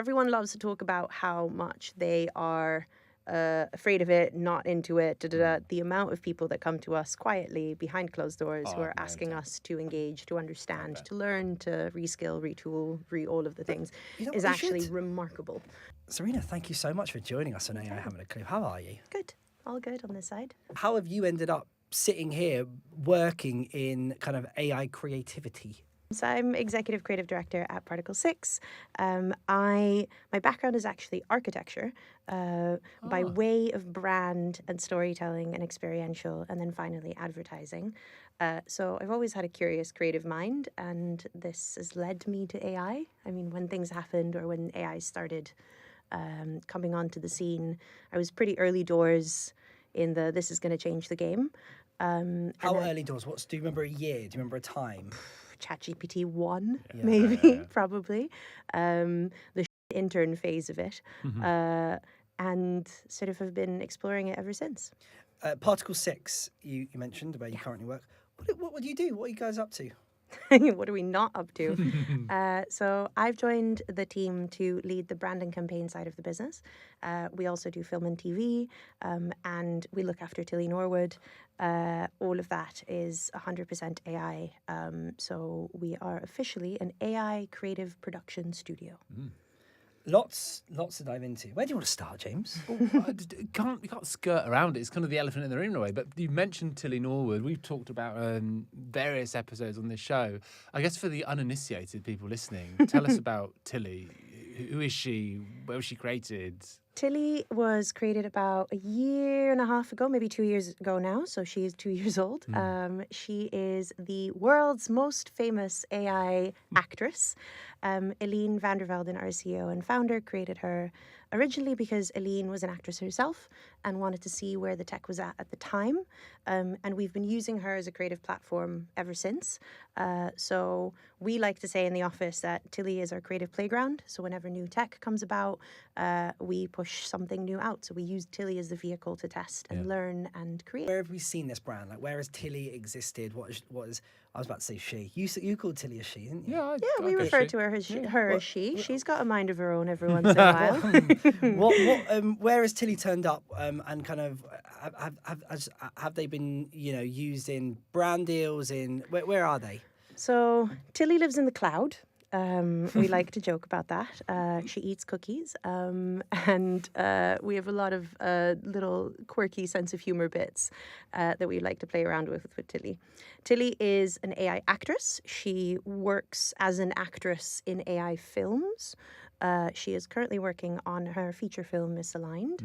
everyone loves to talk about how much they are afraid of it, not into it. The amount of people that come to us quietly behind closed doors who are asking us to engage, to understand, to learn, to reskill, retool, all of the things is actually remarkable. Sarina, thank you so much for joining us on AI Haven't a Clue. How are you? Good. All good on this side. How have you ended up sitting here working in kind of AI creativity? So I'm Executive Creative Director at Particle 6. My background is actually architecture by way of brand and storytelling and experiential, and then finally advertising. So I've always had a curious creative mind, and this has led me to AI. I mean, when things happened or when AI started coming onto the scene, I was pretty early doors in the this is going to change the game. How early doors? Do you remember a year? Do you remember a time? ChatGPT 1, maybe, probably. The intern phase of it. And sort of have been exploring it ever since. Particle 6, you mentioned, where you currently work. What do you do? What are you guys up to? What are we not up to? So I've joined the team to lead the brand and campaign side of the business. We also do film and TV, and we look after Tilly Norwood. All of that is 100% AI. So we are officially an AI creative production studio. Lots to dive into. Where do you want to start, James? You can't skirt around it. It's kind of the elephant in the room in a way. But you mentioned Tilly Norwood. We've talked about various episodes on this show. I guess for the uninitiated people listening, tell us about Tilly. Who is she? Where was she created? Tilly was created about a year and a half ago, maybe 2 years ago now. So she is 2 years old. She is the world's most famous AI actress. Eline van der Velden, our CEO and founder, created her originally because Eline was an actress herself and wanted to see where the tech was at the time. And we've been using her as a creative platform ever since. So we like to say in the office that Tilly is our creative playground. So whenever new tech comes about, we push something new out. So we use Tilly as the vehicle to test and learn and create. Where have we seen this brand? Like, where has Tilly existed? What is I was about to say she. You called Tilly a she, didn't you? Yeah, we refer to her as she. She's got a mind of her own every once in a while. Where has Tilly turned up? And kind of have they been used in brand deals? Where are they? So Tilly lives in the cloud. We like to joke about that. She eats cookies, and we have a lot of little quirky sense of humor bits that we like to play around with Tilly. Tilly is an AI actress. She works as an actress in AI films. She is currently working on her feature film, Misaligned.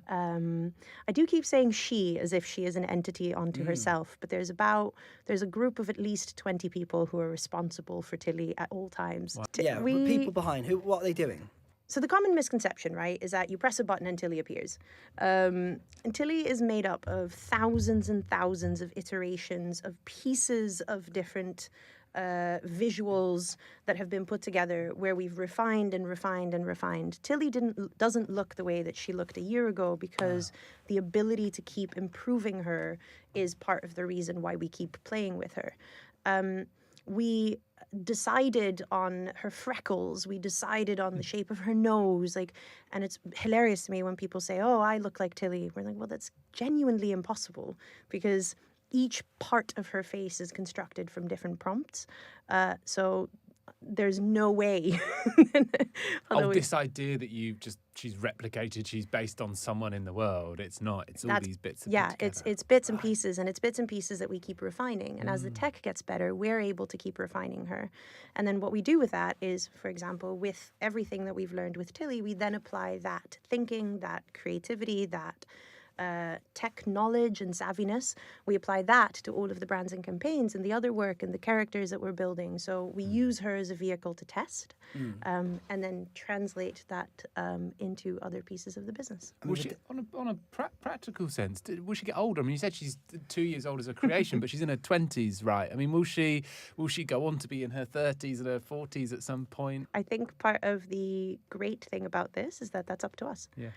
I do keep saying she as if she is an entity unto herself, but there's a group of at least 20 people who are responsible for Tilly at all times. Wow. People behind. What are they doing? So the common misconception, right, is that you press a button and Tilly appears. And Tilly is made up of thousands and thousands of iterations of pieces of different visuals that have been put together where we've refined and refined and refined. Tilly doesn't look the way that she looked a year ago because the ability to keep improving her is part of the reason why we keep playing with her. We decided on her freckles. We decided on the shape of her nose. And it's hilarious to me when people say, "Oh, I look like Tilly." We're like, well, that's genuinely impossible because each part of her face is constructed from different prompts. So there's no way. This idea that she's replicated, she's based on someone in the world. It's not. It's all these bits. It's bits and pieces, and it's bits and pieces that we keep refining. And as the tech gets better, we're able to keep refining her. And then what we do with that is, for example, with everything that we've learned with Tilly, we then apply that thinking, that creativity, that tech knowledge and savviness. We apply that to all of the brands and campaigns and the other work and the characters that we're building. So we use her as a vehicle to test and then translate that into other pieces of the business. Was she, on a practical sense, will she get older? I mean, you said she's 2 years old as a creation, but she's in her 20s, right? I mean, will she go on to be in her 30s and her 40s at some point? I think part of the great thing about this is that that's up to us. Yeah.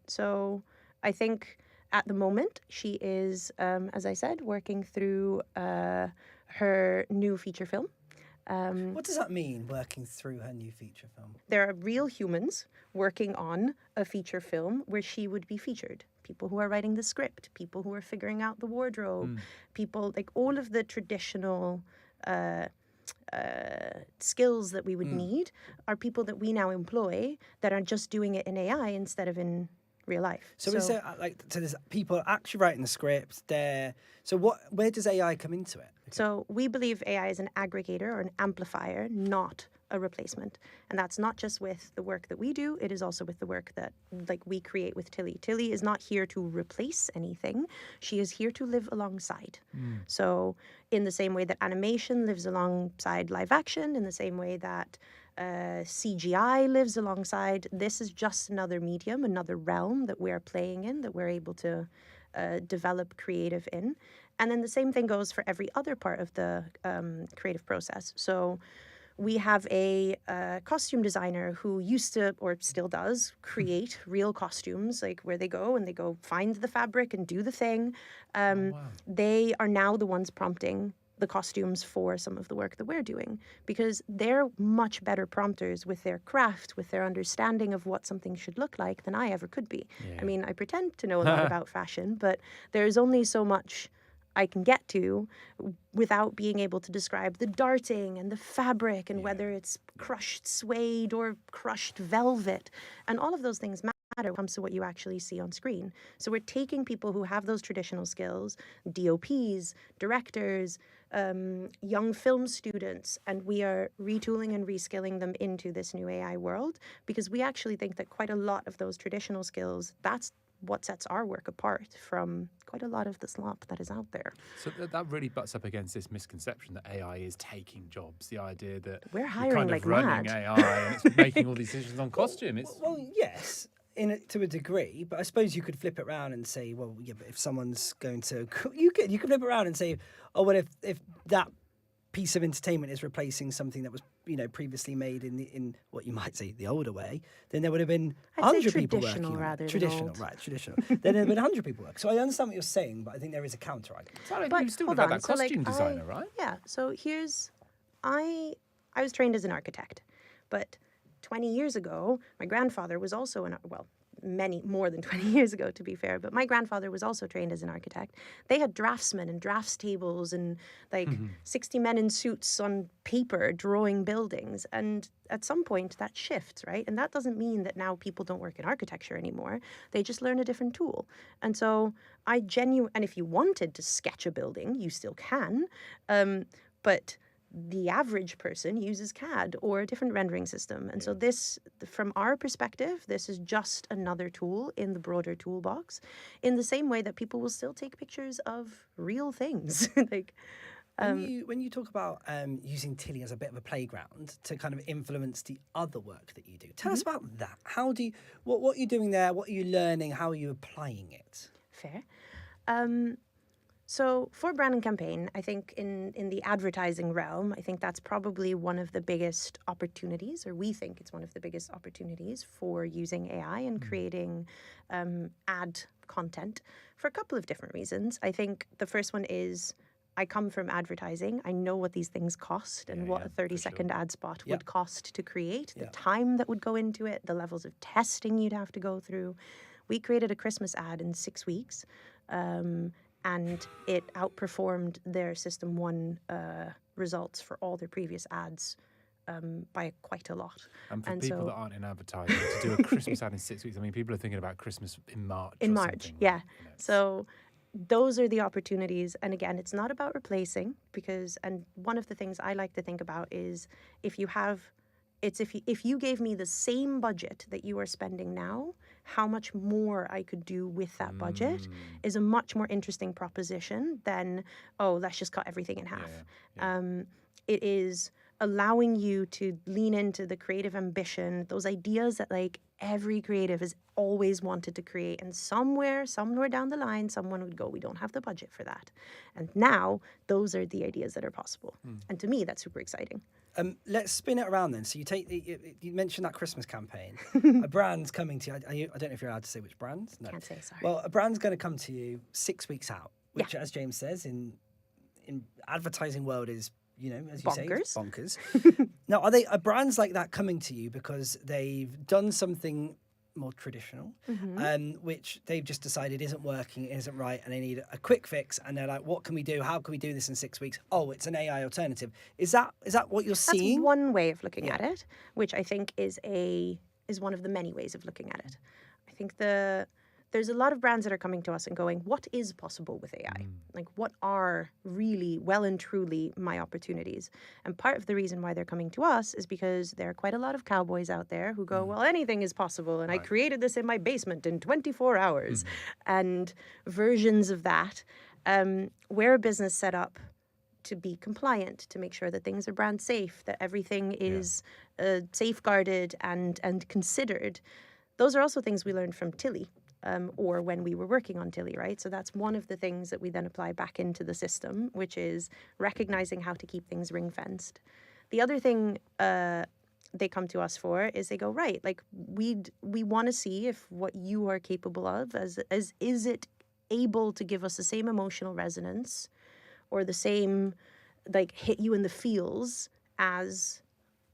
So I think at the moment she is, as I said, working through her new feature film. What does that mean, working through her new feature film? There are real humans working on a feature film where she would be featured. People who are writing the script, people who are figuring out the wardrobe, people like all of the traditional skills that we would need are people that we now employ that are just doing it in AI instead of in real life. So is there so there's people actually writing the script there? So where does AI come into it? So we believe AI is an aggregator or an amplifier, not a replacement. And that's not just with the work that we do, it is also with the work that we create with Tilly. Tilly is not here to replace anything. She is here to live alongside. So in the same way that animation lives alongside live action, in the same way that CGI lives alongside, this is just another medium, another realm that we're playing in, that we're able to develop creative in. And then the same thing goes for every other part of the creative process. So we have a costume designer who used to, or still does, create real costumes, like where they go and they go find the fabric and do the thing. They are now the ones prompting the costumes for some of the work that we're doing, because they're much better prompters with their craft, with their understanding of what something should look like than I ever could be. I mean, I pretend to know a lot about fashion, but there's only so much I can get to without being able to describe the darting and the fabric and whether it's crushed suede or crushed velvet. And all of those things matter when it comes to what you actually see on screen. So we're taking people who have those traditional skills, DOPs, directors, young film students, and we are retooling and reskilling them into this new AI world, because we actually think that quite a lot of those traditional skills, that's what sets our work apart from quite a lot of the slop that is out there. So that really butts up against this misconception that AI is taking jobs. The idea that we're you're hiring kind like of running mad. AI and it's making all these decisions on costume. Well, yes, to a degree, but I suppose you could flip it around and say, well, yeah, but if someone's going to, you could flip it around and say, oh, well, if that piece of entertainment is replacing something that was previously made in what you might say the older way, then there would have been 100 people working on it. Traditional. Then there would have been 100 people working. So I understand what you're saying, but I think there is a counter argument. But you still hold have on, that costume designer, right? Yeah. So I was trained as an architect, but 20 years ago, my grandfather was also more than 20 years ago, to be fair, but my grandfather was also trained as an architect. They had draftsmen and drafts tables and 60 men in suits on paper drawing buildings. And at some point that shifts, right? And that doesn't mean that now people don't work in architecture anymore. They just learn a different tool. And so and if you wanted to sketch a building, you still can, but the average person uses CAD or a different rendering system. And so this, from our perspective, this is just another tool in the broader toolbox, in the same way that people will still take pictures of real things. When you talk about using Tilly as a bit of a playground to kind of influence the other work that you do, tell us about that. How do you, what are you doing there? What are you learning? How are you applying it? Fair. So for brand and campaign, I think in the advertising realm, I think that's probably one of the biggest opportunities, or we think it's one of the biggest opportunities for using AI and creating ad content for a couple of different reasons. I think the first one is I come from advertising. I know what these things cost and what a 30-second ad spot would cost to create, the time that would go into it, the levels of testing you'd have to go through. We created a Christmas ad in 6 weeks. And it outperformed their System 1 results for all their previous ads by quite a lot. And for people that aren't in advertising, to do a Christmas ad in 6 weeks, I mean, people are thinking about Christmas in March. In March, yeah. So those are the opportunities. And again, it's not about replacing, and one of the things I like to think about is if you gave me the same budget that you are spending now, how much more I could do with that budget is a much more interesting proposition than, let's just cut everything in half. It is allowing you to lean into the creative ambition, those ideas that every creative has always wanted to create. And somewhere down the line, someone would go, we don't have the budget for that. And now those are the ideas that are possible. And to me, that's super exciting. Let's spin it around then. So you mentioned that Christmas campaign. A brand's coming to you. I don't know if you're allowed to say which brand. No. Can't say, sorry. Well, a brand's going to come to you 6 weeks out, which, as James says, in advertising world is as you say, Bonkers. bonkers. Now, are brands like that coming to you because they've done something more traditional, which they've just decided isn't working, isn't right, and they need a quick fix, and they're like, what can we do? How can we do this in 6 weeks? Oh, it's an AI alternative. Is that what you're seeing? That's one way of looking at it, which I think is one of the many ways of looking at it. I think there's a lot of brands that are coming to us and going, what is possible with AI? Like, what are really well and truly my opportunities? And part of the reason why they're coming to us is because there are quite a lot of cowboys out there who go, well, anything is possible. And I created this in my basement in 24 hours. And versions of that. We're a business set up to be compliant, to make sure that things are brand safe, that everything is safeguarded and considered. Those are also things we learned from Tilly. Or when we were working on Tilly, right? So that's one of the things that we then apply back into the system, which is recognizing how to keep things ring-fenced. The other thing they come to us for is they go, right, like we want to see if what you are capable of, is it able to give us the same emotional resonance or the same, like, hit you in the feels as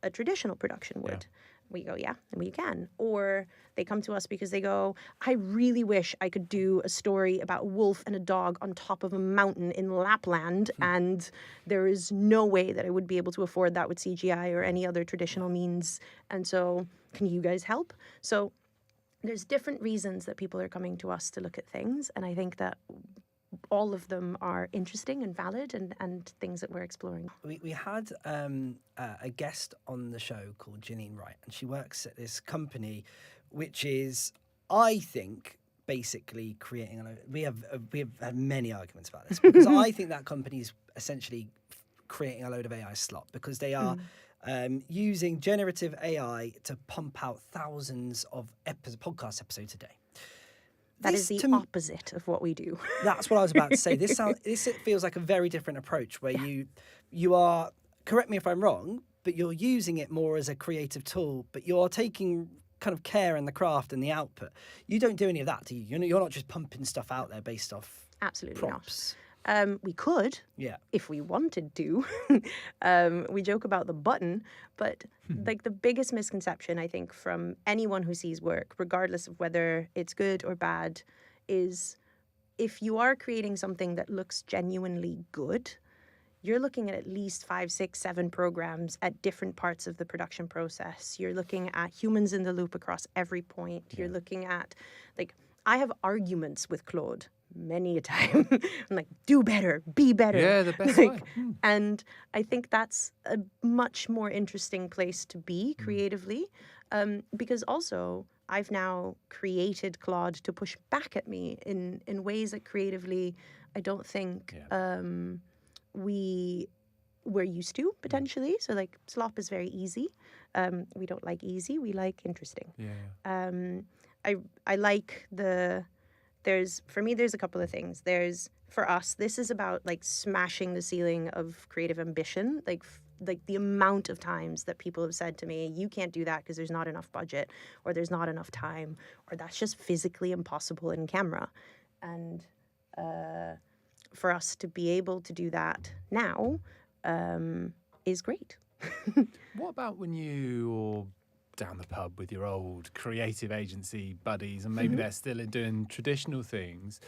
a traditional production would. We go, yeah, and we can. Or they come to us because they go, I really wish I could do a story about a wolf and a dog on top of a mountain in Lapland, and there is no way that I would be able to afford that with CGI or any other traditional means. And so, can you guys help? So, there's different reasons that people are coming to us to look at things, and I think that all of them are interesting and valid and things that we're exploring. We had a guest on the show called Janine Wright, and she works at this company, which is, I think, basically creating. We have had many arguments about this because I think that company is essentially creating a load of AI slop because they are using generative AI to pump out thousands of podcast episodes a day. That is the opposite of what we do. That's what I was about to say. This feels like a very different approach where you are, correct me if I'm wrong, but you're using it more as a creative tool, but you're taking kind of care in the craft and the output. You don't do any of that, do you? You're not just pumping stuff out there based off Absolutely prompts. We could, if we wanted to. We joke about the button, but like the biggest misconception, I think, from anyone who sees work, regardless of whether it's good or bad, is if you are creating something that looks genuinely good, you're looking at least 5, 6, 7 programs at different parts of the production process. You're looking at humans in the loop across every point. You're looking at, like, I have arguments with Claude many a time. I'm like, do better, be better. Yeah, the best way. And I think that's a much more interesting place to be creatively, because also I've now created Claude to push back at me in ways that creatively I don't think we're used to, potentially. So, like, slop is very easy. We don't like easy, we like interesting. I like for me, there's a couple of things. For us, this is about, like, smashing the ceiling of creative ambition. Like the amount of times that people have said to me, you can't do that because there's not enough budget, or there's not enough time, or that's just physically impossible in camera. And for us to be able to do that now is great. What about when you're down the pub with your old creative agency buddies and maybe they're still doing traditional things?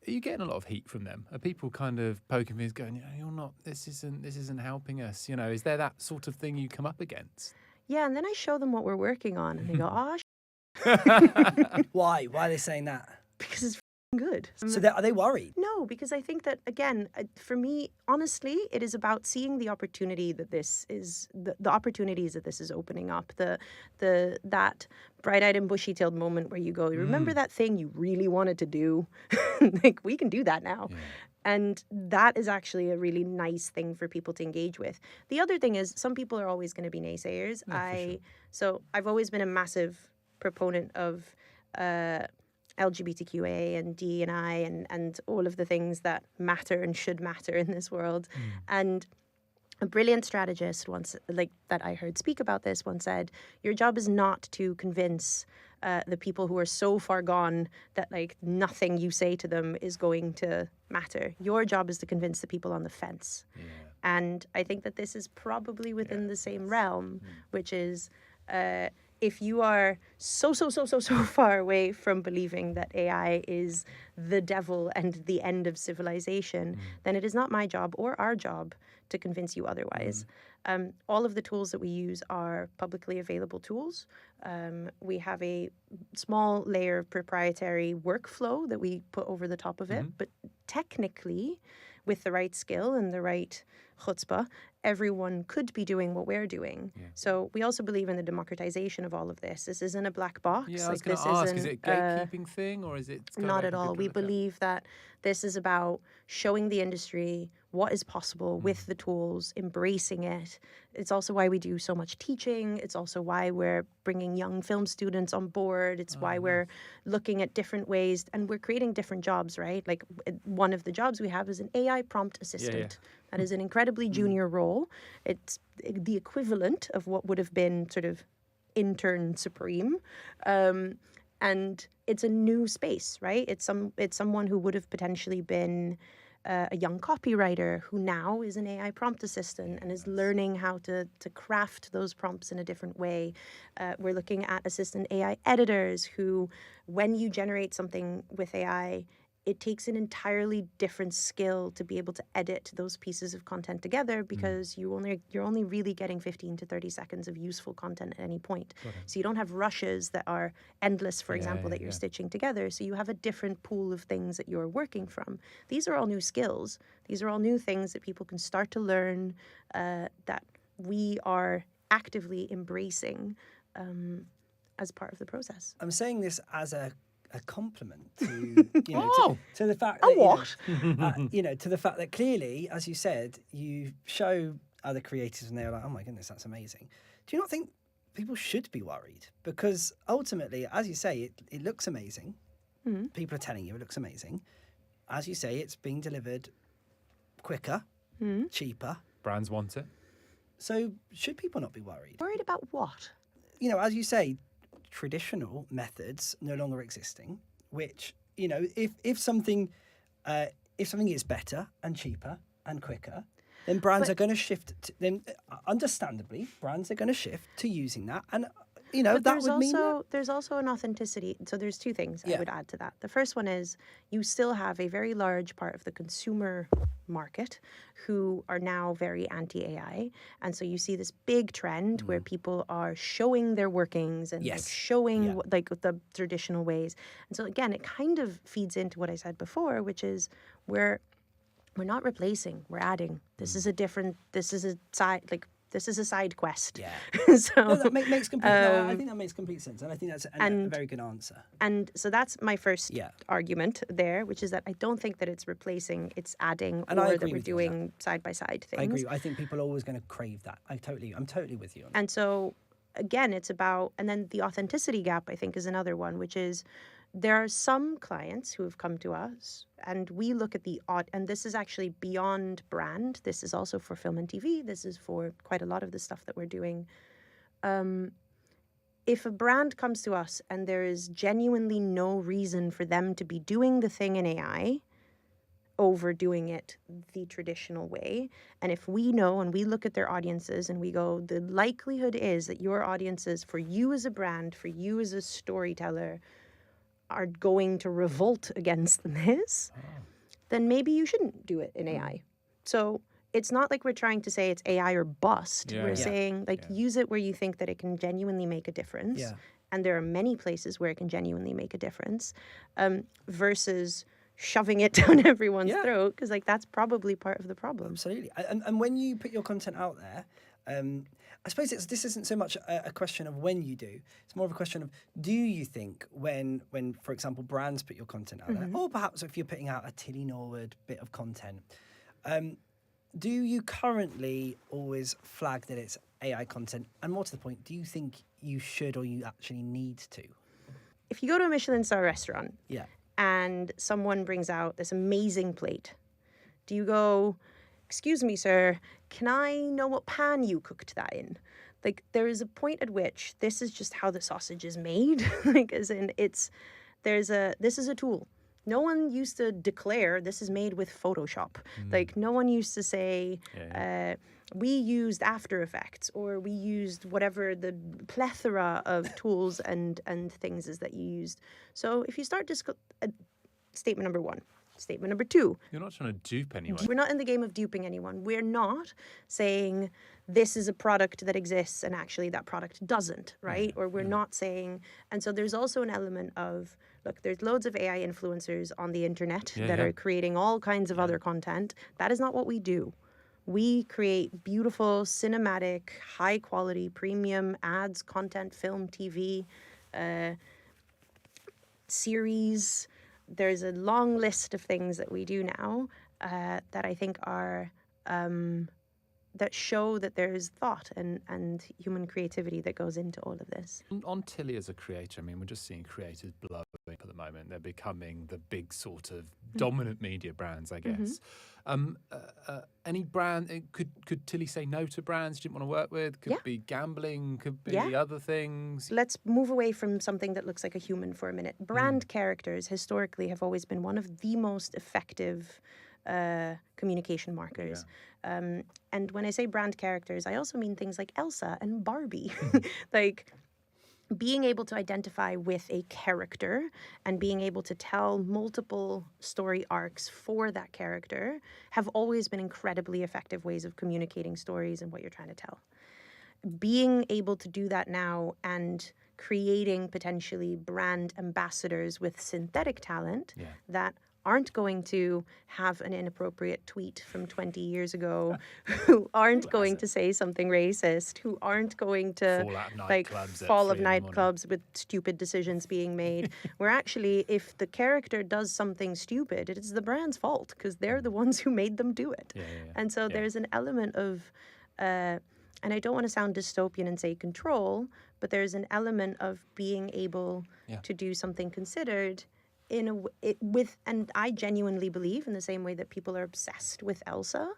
Are you getting a lot of heat from them? Are people kind of poking fingers going, you're not, this isn't helping us? Is there that sort of thing you come up against? Yeah, and then I show them what we're working on and they go, Why? Why are they saying that? Because it's good. So are they worried? No, because I think that, again, for me, honestly, it is about seeing the opportunity that this is, the opportunities that this is opening up, that bright-eyed and bushy-tailed moment where you go, remember that thing you really wanted to do? Like, we can do that now. Yeah. And that is actually a really nice thing for people to engage with. The other thing is, some people are always going to be naysayers. So I've always been a massive proponent of LGBTQA and D&I and all of the things that matter and should matter in this world. And a brilliant strategist once, like, that I heard speak about this, once said, your job is not to convince the people who are so far gone that, like, nothing you say to them is going to matter. Your job is to convince the people on the fence. And I think that this is probably within the same realm, which is if you are so far away from believing that AI is the devil and the end of civilization, then it is not my job or our job to convince you otherwise. All of the tools that we use are publicly available tools. We have a small layer of proprietary workflow that we put over the top of it, but technically, with the right skill and the right chutzpah, everyone could be doing what we're doing. So we also believe in the democratization of all of this. This isn't a black box. Yeah, I was like going this to ask, isn't is it a gatekeeping thing, or is it kind of not like at a good all. to We look at? believe that this is about showing the industry what is possible with the tools, embracing it. It's also why we do so much teaching. It's also why we're bringing young film students on board. It's why we're looking at different ways, and we're creating different jobs, right? Like one of the jobs we have is an AI prompt assistant. That is an incredibly junior role. It's the equivalent of what would have been sort of intern supreme. And it's a new space, right? It's someone who would have potentially been a young copywriter who now is an AI prompt assistant and is learning how to craft those prompts in a different way. We're looking at assistant AI editors who, when you generate something with AI, it takes an entirely different skill to be able to edit those pieces of content together, because you're only really getting 15 to 30 seconds of useful content at any point. So you don't have rushes that are endless, for example, that you're stitching together. So you have a different pool of things that you're working from. These are all new skills. These are all new things that people can start to learn, that we are actively embracing as part of the process. I'm saying this as a compliment to to the fact that to the fact that clearly, as you said, you show other creators and they're like, oh my goodness, that's amazing. Do you not think people should be worried? Because ultimately, as you say, it looks amazing. People are telling you it looks amazing. As you say, it's being delivered quicker, cheaper. Brands want it. So should people not be worried? Worried about what? As you say, traditional methods no longer existing, which if something is better and cheaper and quicker, then brands are going to shift understandably brands are going to shift to using that, and that would mean that there's also an authenticity. So there's two things I would add to that. The first one is you still have a very large part of the consumer market who are now very anti-AI, and so you see this big trend where people are showing their workings and like showing like the traditional ways. And so again, it kind of feeds into what I said before, which is we're not replacing, we're adding. This is a side quest. Yeah. So No, that makes complete. No, I think that makes complete sense, and I think that's a very good answer. And so that's my first argument there, which is that I don't think that it's replacing, it's adding, And or that we're doing side by side things. I agree. I think people are always going to crave that. I'm totally with you on that. And so again, it's about, and then the authenticity gap, I think, is another one, which is there are some clients who have come to us and we look at and this is actually beyond brand. This is also for film and TV. This is for quite a lot of the stuff that we're doing. If a brand comes to us and there is genuinely no reason for them to be doing the thing in AI over doing it the traditional way, and if we know and we look at their audiences and we go, the likelihood is that your audiences, for you as a brand, for you as a storyteller, are going to revolt against this, then maybe you shouldn't do it in AI. So it's not like we're trying to say it's AI or bust. We're saying use it where you think that it can genuinely make a difference. Yeah. And there are many places where it can genuinely make a difference, versus shoving it down everyone's throat, because that's probably part of the problem. Absolutely. And when you put your content out there, I suppose this isn't so much a question of when you do. It's more of a question of, do you think when for example, brands put your content out there, or perhaps if you're putting out a Tilly Norwood bit of content, do you currently always flag that it's AI content? And more to the point, do you think you should or you actually need to? If you go to a Michelin star restaurant and someone brings out this amazing plate, do you go, excuse me, sir, can I know what pan you cooked that in? There is a point at which this is just how the sausage is made. As in, this is a tool. No one used to declare this is made with Photoshop. Like, no one used to say, we used After Effects, or we used whatever the plethora of tools and things is that you used. So if you start statement number one. Statement number two. You're not trying to dupe anyone. We're not in the game of duping anyone. We're not saying this is a product that exists and actually that product doesn't, right? Or we're not saying... And so there's also an element of, look, there's loads of AI influencers on the internet that are creating all kinds of other content. That is not what we do. We create beautiful, cinematic, high-quality, premium ads, content, film, TV, series. There's a long list of things that we do now that I think are that show that there's thought and human creativity that goes into all of this. On Tilly as a creator, I mean, we're just seeing creators blowing up at the moment. They're becoming the big sort of dominant media brands, I guess. Any brand, could Tilly say no to brands she didn't want to work with? Could be gambling, could be other things. Let's move away from something that looks like a human for a minute. Brand characters historically have always been one of the most effective communication markers. And when I say brand characters, I also mean things like Elsa and Barbie. Like, being able to identify with a character and being able to tell multiple story arcs for that character have always been incredibly effective ways of communicating stories and what you're trying to tell. Being able to do that now and creating potentially brand ambassadors with synthetic talent that aren't going to have an inappropriate tweet from 20 years ago, who aren't going to say something racist, who aren't going to fall of nightclubs with stupid decisions being made. Where actually, if the character does something stupid, it is the brand's fault because they're the ones who made them do it. And so there's an element of, and I don't want to sound dystopian and say control, but there's an element of being able to do something considered and I genuinely believe, in the same way that people are obsessed with Elsa,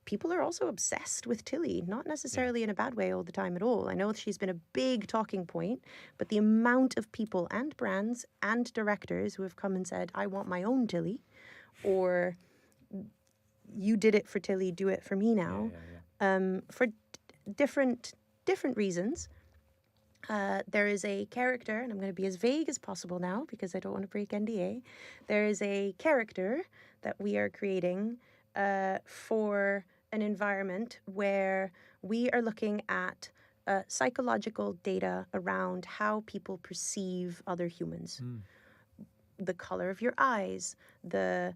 people are also obsessed with Tilly, not necessarily in a bad way all the time at all. I know she's been a big talking point, but the amount of people and brands and directors who have come and said, I want my own Tilly, or you did it for Tilly, do it for me now, for different reasons. There is a character, and I'm going to be as vague as possible now because I don't want to break NDA. There is a character that we are creating for an environment where we are looking at psychological data around how people perceive other humans. The color of your eyes, the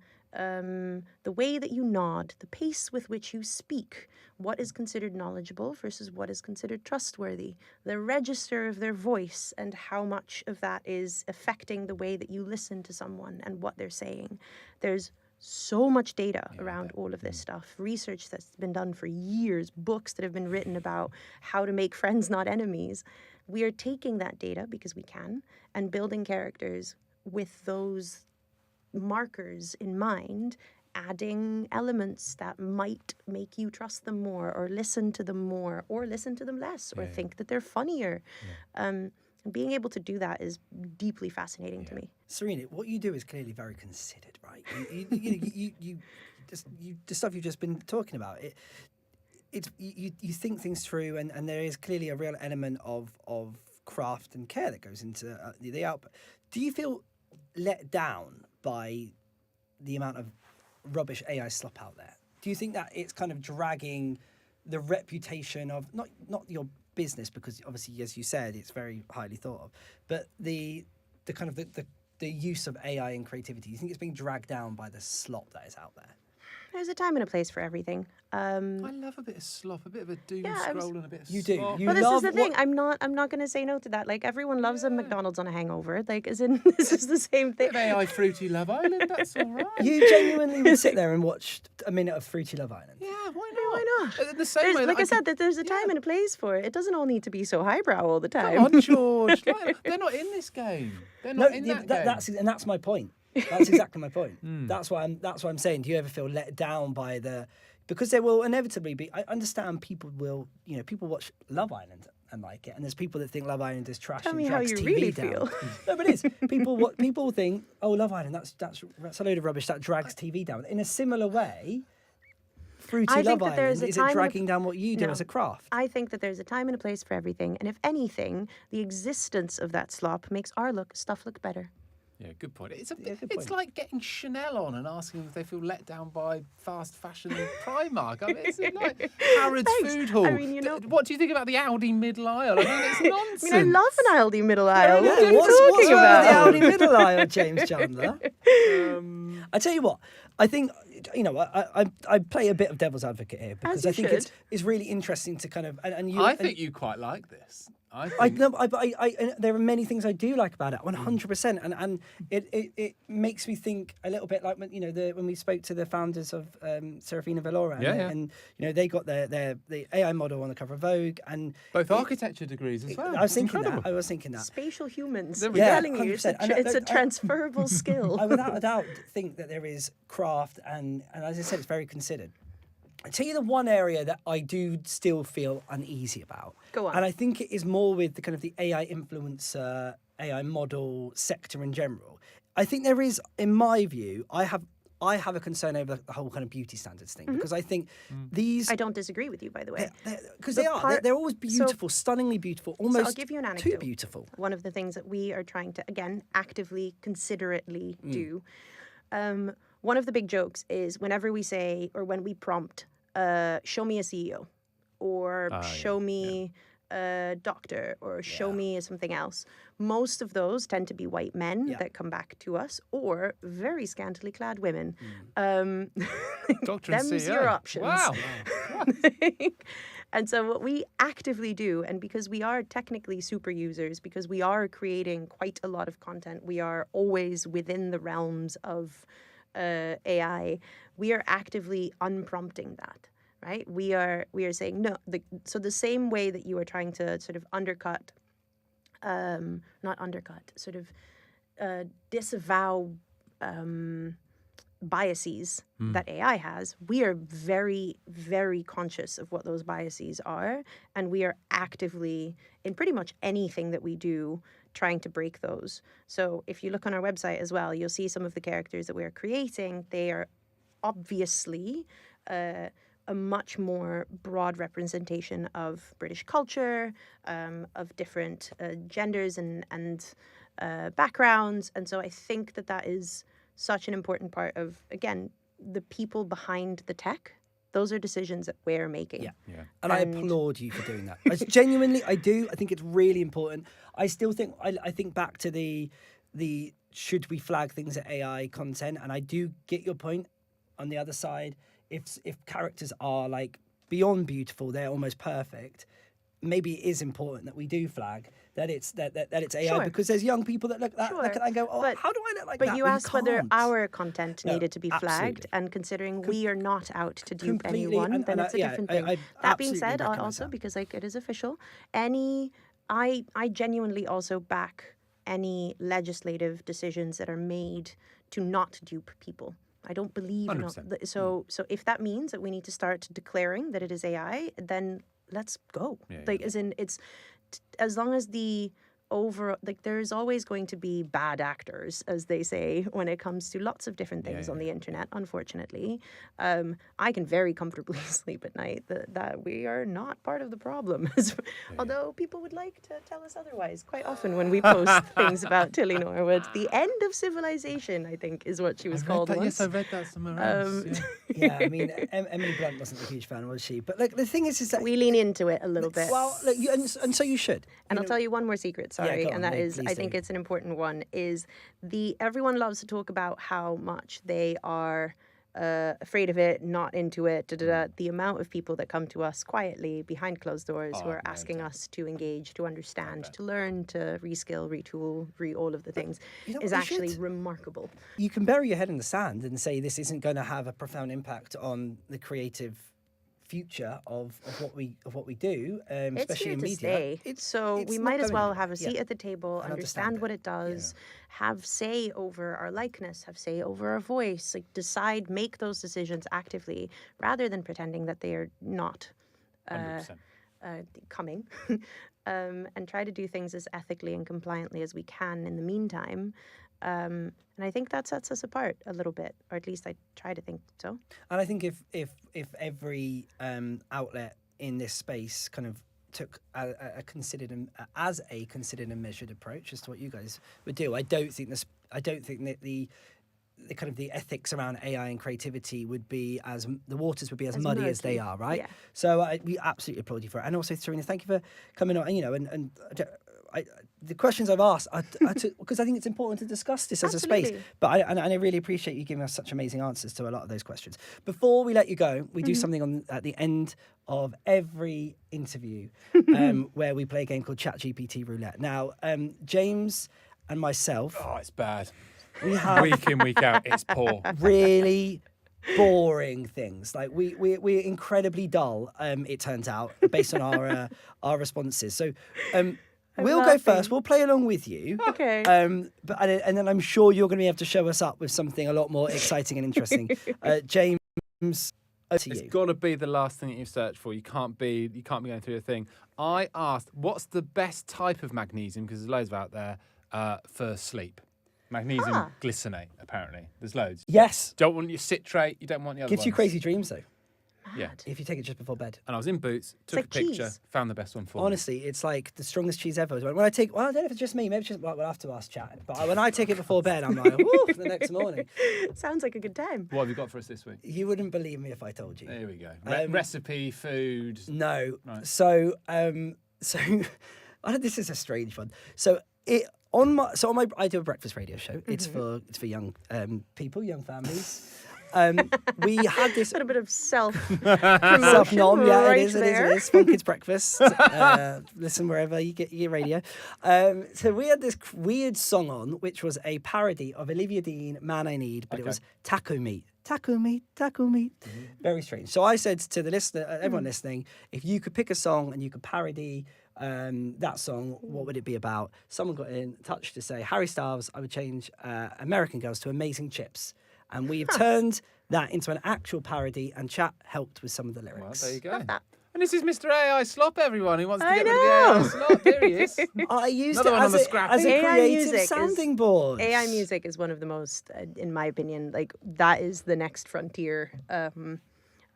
way that you nod, the pace with which you speak, what is considered knowledgeable versus what is considered trustworthy, the register of their voice and how much of that is affecting the way that you listen to someone and what they're saying. There's so much data around all of this stuff, research that's been done for years, books that have been written about how to make friends, not enemies. We are taking that data, because we can, and building characters with those markers in mind, adding elements that might make you trust them more or listen to them more or listen to them less or think that they're funnier. And being able to do that is deeply fascinating to me. Sarina, what you do is clearly very considered, right? You the stuff you've just been talking about, you think things through, and there is clearly a real element of craft and care that goes into the output. Do you feel let down by the amount of rubbish AI slop out there? Do you think that it's kind of dragging the reputation of not your business, because obviously, as you said, it's very highly thought of, but the kind of the use of AI and creativity? Do you think it's being dragged down by the slop that is out there? There's a time and a place for everything. I love a bit of slop, a bit of a doom scroll, and a bit of You do. slop. You Well, this love is the thing. what- I'm not going to say no to that. Like, everyone loves a McDonald's on a hangover. Like, as in, this is the same thing. Bit of AI Fruity Love Island, that's all right. You genuinely would sit there and watch a minute of Fruity Love Island. Yeah, why not? Why not? The same way Like that I said, that there's a time and a place for it. It doesn't all need to be so highbrow all the time. Come on, George. They're not in this game. They're not in that game. That's my point. That's exactly my point. That's why I'm saying. Do you ever feel let down by because there will inevitably be? I understand people will. People watch Love Island and like it, and there's people that think Love Island is trash Tell and me how drags you TV really down. feel. No, but it is. People think, oh, Love Island, that's a load of rubbish. That drags TV down. In a similar way, Fruity I think Love that there's Island, a is time it and a- dragging down what you do No. as a craft? I think that there's a time and a place for everything, and if anything, the existence of that slop makes our stuff look better. Yeah, good point. It's good it's point. like getting Chanel on and asking if they feel let down by fast fashion and Primark. I mean, it's like Harrods Thanks. Food Hall. I mean, you know- What do you think about the Audi middle aisle? I mean, it's nonsense. I mean, I love an Aldi middle aisle. Yeah, What are you what's talking wrong about? with the Aldi middle aisle, James Chandler? I tell you what, I think, I play a bit of devil's advocate here because you I think should. it's really interesting to kind of and you. I think you quite like this. I think know, there are many things I do like about it, 100%, and it makes me think a little bit like when we spoke to the founders of Serafina Valora, and they got the AI model on the cover of Vogue, and both architecture degrees as well. I was thinking Incredible. that. I was thinking that. Spatial humans. There I'm we go. telling you, it's 100%. a transferable skill. I without a doubt think that there is craft, and as I said, it's very considered. I tell you the one area that I do still feel uneasy about. Go on. And I think it is more with the kind of the AI influencer, AI model sector in general. I think there is, in my view, I have a concern over the whole kind of beauty standards thing because I think these. I don't disagree with you, by the way. Because The they are. part- They're always beautiful, stunningly beautiful, almost I'll give you an too anecdote. beautiful. One of the things that we are trying to, again, actively, considerately do. One of the big jokes is whenever we say, or when we prompt, show me a CEO, or show me a doctor, or show me something else. Most of those tend to be white men that come back to us, or very scantily clad women. Doctor and Them's CEO. your options. Wow. And so what we actively do, and because we are technically super users, because we are creating quite a lot of content, we are always within the realms of AI, we are actively unprompting that, right? We are saying no. So the same way that you are trying to sort of disavow biases that AI has, we are very, very conscious of what those biases are, and we are actively, in pretty much anything that we do, trying to break those. So if you look on our website as well, you'll see some of the characters that we are creating. They are obviously a much more broad representation of British culture, of different genders and backgrounds. And so I think that is such an important part of, again, the people behind the tech. Those are decisions that we're making. Yeah. And I applaud you for doing that. Genuinely, I do. I think it's really important. I still think, I think back to the should we flag things at AI content, and I do get your point. On the other side, if characters are like beyond beautiful, they're almost perfect, maybe it is important that we do flag that it's AI, Sure. because there's young people that look at that and go, oh, But- how do I look like But that? you Well, asked whether can't. our content No, needed to be flagged, absolutely. and considering we are not out to dupe Completely, anyone, then and it's a different thing. I That being absolutely said, recognise also that. because it is official, I genuinely also back any legislative decisions that are made to not dupe people. I don't believe in 100%. so if that means that we need to start declaring that it is AI, then let's go. As in, it's as long as the over, there's always going to be bad actors, as they say, when it comes to lots of different things on the internet, unfortunately. I can very comfortably sleep at night that we are not part of the problem. Although people would like to tell us otherwise quite often when we post things about Tilly Norwood. The end of civilization, I think, is what she was called once. Yes, I read that somewhere else. Yeah, I mean, Emily Blunt wasn't a huge fan, was she? But the thing is that We lean into it a little bit. well, and so you should. And I'll tell you one more secret, sorry, go on, and that is, please I think do. it's an important one, is everyone loves to talk about how much they are afraid of it, not into it, the amount of people that come to us quietly behind closed doors who are asking us to engage, to understand, to learn, to reskill, retool, all of the things you know is what we actually should? remarkable. You can bury your head in the sand and say this isn't going to have a profound impact on the creative future of what we do, It's especially here in to media. stay. So it's we not might as going well anywhere. have a seat Yeah. at the table, And understand understand what it. it does, have say over our likeness, have say over our voice, make those decisions actively, rather than pretending that they are not 100%. coming. and try to do things as ethically and compliantly as we can in the meantime. And I think that sets us apart a little bit, or at least I try to think so. And I think if every outlet in this space kind of took a considered and measured approach as to what you guys would do, I don't think that the kind of the ethics around AI and creativity would be the waters would be as muddy as they are, right? Yeah. So we absolutely applaud you for it. And also, Sarina, thank you for coming on. And the questions I've asked, because I think it's important to discuss this as a space. Absolutely. But I really appreciate you giving us such amazing answers to a lot of those questions. Before we let you go, we do something at the end of every interview where we play a game called ChatGPT Roulette. Now, James and myself, Oh, it's bad. we have Week in, week out, it's poor. really boring things. Like we're incredibly dull. It turns out, based on our responses. So. We'll go first. We'll play along with you. Okay. And then I'm sure you're going to be able to show us up with something a lot more exciting and interesting. James, over to It's you. got to be the last thing that you've searched for. You can't be going through a thing. I asked, what's the best type of magnesium? Because there's loads of out there for sleep. Magnesium glycinate, apparently. There's loads. Yes. Don't want your citrate. You don't want the other Gives you ones. crazy dreams though, Yeah. if you take it just before bed. And I was in Boots, took like a picture, cheese. found the best one for me. Honestly, it's like the strongest cheese ever. When I take, well, I don't know if it's just me. Maybe it's just we'll have to ask chat. But when I take it before bed, I'm like, woo, the next morning. Sounds like a good time. What have you got for us this week? You wouldn't believe me if I told you. There we go. Recipe, food. No. Right. So this is a strange one. So I do a breakfast radio show. It's for young people, young families. We had this A little bit of self-promotion self-nom, yeah, right it is. there. It is. Fun Kids Breakfast. Listen wherever you get your radio. So we had this weird song on, which was a parody of Olivia Dean, "Man I Need," but it was taco meat. Taco meat, taco meat. Very strange. So I said to the listener, everyone listening, if you could pick a song and you could parody that song, what would it be about? Someone got in touch to say, Harry Styles, I would change American Girls to Amazing Chips. And we've turned that into an actual parody, and chat helped with some of the Well, lyrics. there you go. Love that. And this is Mr. AI Slop, everyone, who wants to I get rid of the AI know. Slop. There he is. I used Another it one on as the a scrappy. AI creative music is- sounding board. AI music is one of the most, in my opinion, like that is the next frontier. The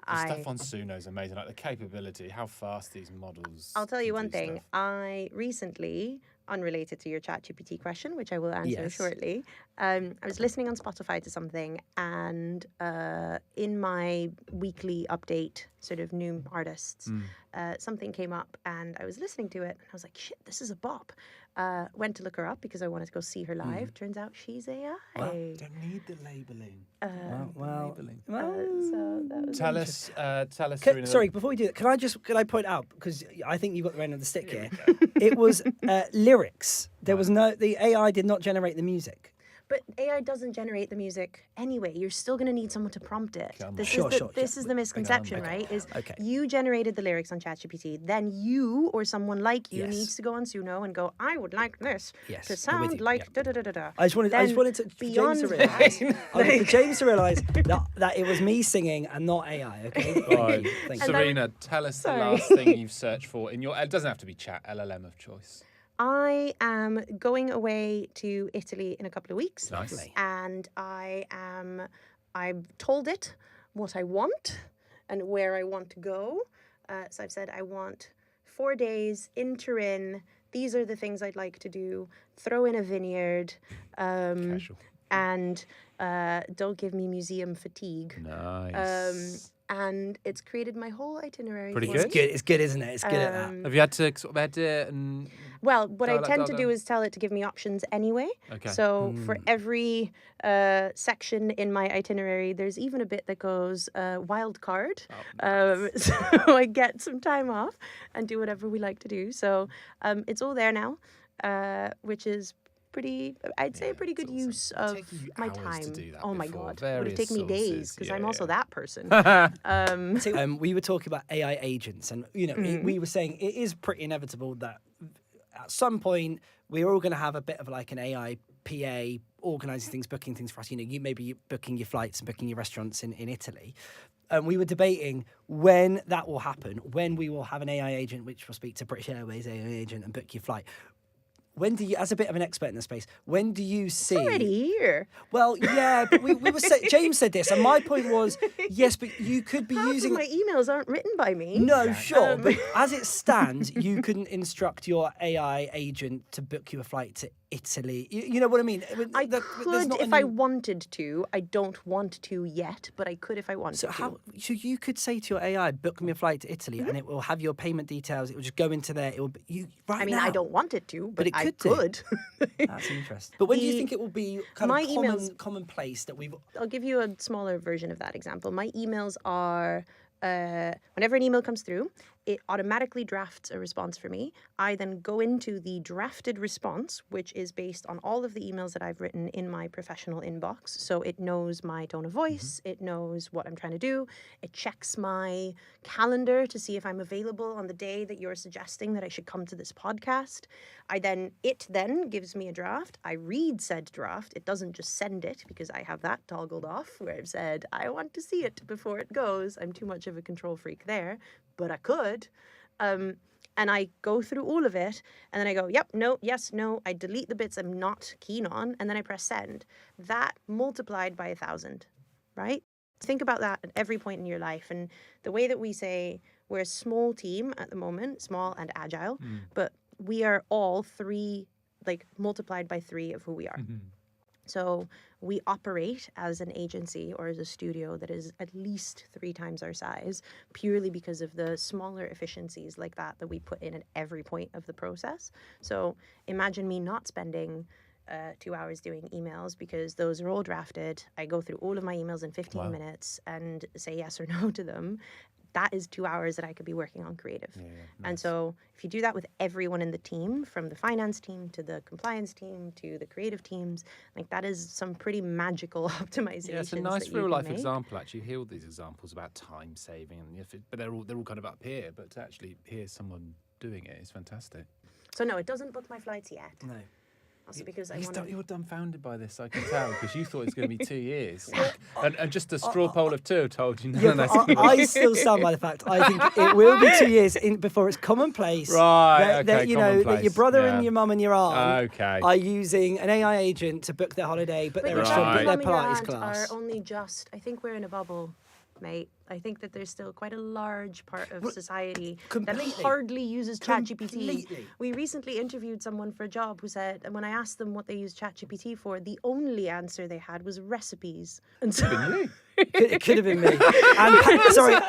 stuff on Suno is amazing. Like the capability, how fast these models. I'll tell you can one do thing. stuff. I recently, unrelated to your ChatGPT question, which I will answer Yes. shortly, I was listening on Spotify to something, and in my weekly update, sort of new artists, something came up, and I was listening to it, and I was like, shit, this is a bop. Went to look her up because I wanted to go see her live. Turns out she's AI. Don't need the labelling. Well, So that was Tell us, Sarina, sorry, before we do that, can I point out, because I think you got the end of the stick here. It was lyrics. There was the AI did not generate the music. But AI doesn't generate the music anyway. You're still going to need someone to prompt it. This Sure, is the misconception, right? Is Okay. you generated the lyrics on ChatGPT, then you or someone like you Yes. needs to go on Suno and go, I would like this Yes, to I'm with sound you, like yeah. da da da da da. I just wanted to beyond James to that, realise. I wanted James to realise that it was me singing and not AI. Okay. Thank Right. you. Thank you. Serena, tell us the Sorry. last thing you've searched for in your. It doesn't have to be chat. LLM of choice. I am going away to Italy in a couple of weeks. Nice. Lovely. And I've told it what I want and where I want to go. So I've said I want 4 days in Turin. These are the things I'd like to do. Throw in a vineyard. Casual. And don't give me museum fatigue. Nice. And it's created my whole itinerary. Pretty for good. me. It's good. It's good, isn't it? It's good at that. Have you had to sort of edit and? Well, what I Dial it, tend to dial do down. is tell it to give me options anyway. Okay. So for every section in my itinerary, there's even a bit that goes wild card. So I get some time off and do whatever we like to do. So it's all there now, which is I'd say a pretty good use of taken you my hours to time. do that Oh my before, God. It would have various taken me days sources. because Yeah, I'm also yeah. that person. We were talking about AI agents, and we were saying it is pretty inevitable that at some point we're all going to have a bit of like an AI PA organising things, booking things for us. You maybe booking your flights and booking your restaurants in Italy. and we were debating when that will happen, when we will have an AI agent which will speak to British Airways AI agent and book your flight. When do you, as a bit of an expert in the space, when do you see? It's already here. Well, yeah, but we were James said this, and my point was, yes, but you could be Half using. of my emails aren't written by me. No, sure, but as it stands, you couldn't instruct your AI agent to book you a flight to Italy. You know what I mean? I could if I wanted to. I don't want to yet, but I could if I wanted to. So you could say to your AI, book me a flight to Italy, Mm-hmm. and it will have your payment details. It will just go into there. It will be, right I mean, now. I don't want it to, but it I could. could. That's interesting. But when do you think it will be kind my of emails- commonplace that we've... I'll give you a smaller version of that example. My emails are, whenever an email comes through, it automatically drafts a response for me. I then go into the drafted response, which is based on all of the emails that I've written in my professional inbox. So it knows my tone of voice, it knows what I'm trying to do, it checks my calendar to see if I'm available on the day that you're suggesting that I should come to this podcast. It then gives me a draft. I read said draft. It doesn't just send it because I have that toggled off where I've said, I want to see it before it goes. I'm too much of a control freak there, but I could. And I go through all of it and then I go, yep, no, yes, no. I delete the bits I'm not keen on and then I press send. That multiplied by 1,000, right? Think about that at every point in your life. And the way that we say we're a small team at the moment, small and agile, but we are all three, like multiplied by 3 of who we are. Mm-hmm. So we operate as an agency or as a studio that is at least 3 times our size, purely because of the smaller efficiencies like that we put in at every point of the process. So imagine me not spending 2 hours doing emails because those are all drafted. I go through all of my emails in 15 minutes and say yes or no to them. That is 2 hours that I could be working on creative. Yeah, And nice. so if you do that with everyone in the team, from the finance team to the compliance team to the creative teams, like that is some pretty magical optimizations. Yeah, it's a that nice you can real life make. example. Actually, you hear all these examples about time saving, and but they're all kind of up here. But to actually hear someone doing it is fantastic. So no, it doesn't book my flights yet. No. Also because I want to... You're dumbfounded by this, I can tell, because you thought it was going to be 2 years. And just a straw poll of 2 have told you, Yeah, but I still stand by the fact I think it will be 2 years before it's commonplace. Right, That, okay, you know, that your commonplace, brother yeah. and your mum and your aunt Okay. are using an AI agent to book their holiday, but But they're your Right. mum their and your Pilates aunt class. are only just... I think we're in a bubble, mate. I think that there's still quite a large part of society that completely. hardly uses ChatGPT. Completely. We recently interviewed someone for a job who said, and when I asked them what they use ChatGPT for, the only answer they had was recipes. And so, It could have been me.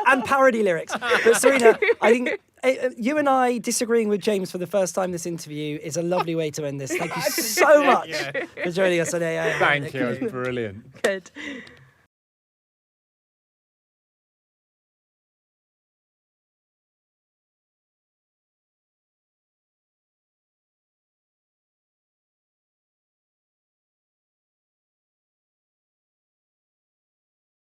And parody lyrics. But Sarina, I think you and I disagreeing with James for the first time this interview is a lovely way to end this. Thank you so much for joining us on AI. Thank you, it was brilliant. good.